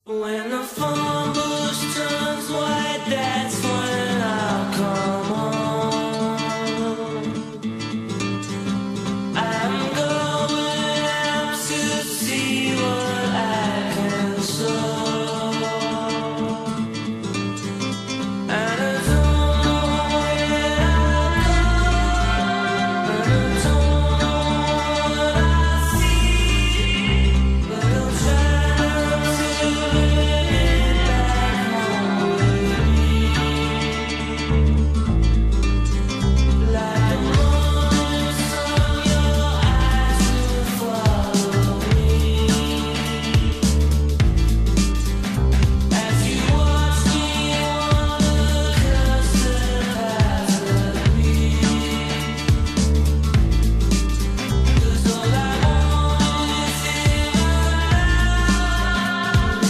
When the phone bush turns white, that's when I'll come home. I'm going out to see what I can sow. And I don't know where I'll go, and I don't know what I'll see, but I'll try to bring it back home with me. Like the morning sun, your eyes will follow me as you watch me on the custard path of me. 'Cause all I want is in my life.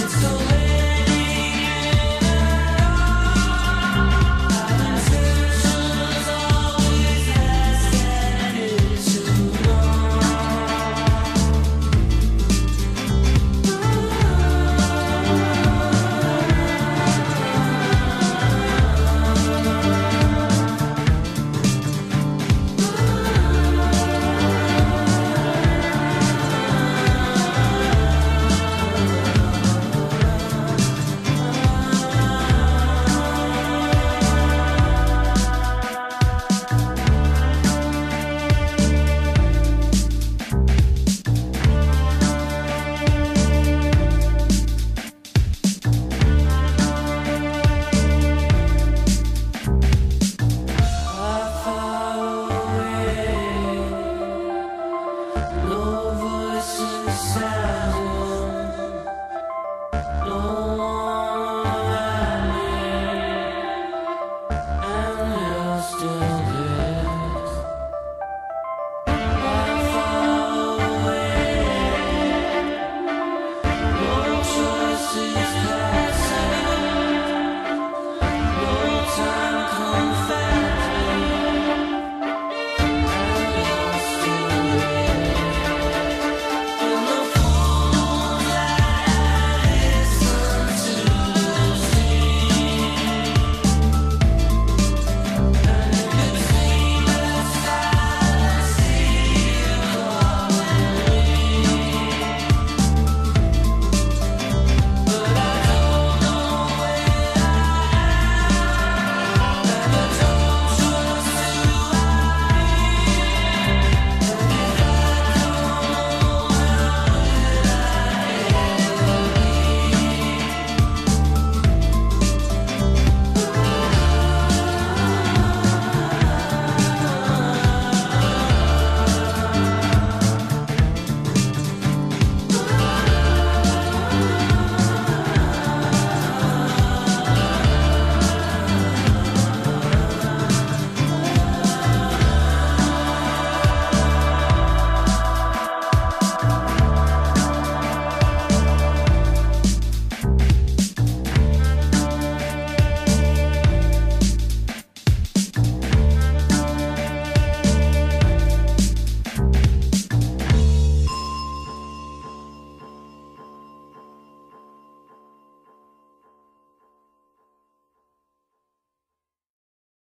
It's so many and our intentions always has ended too long. Far away, no voices sound, no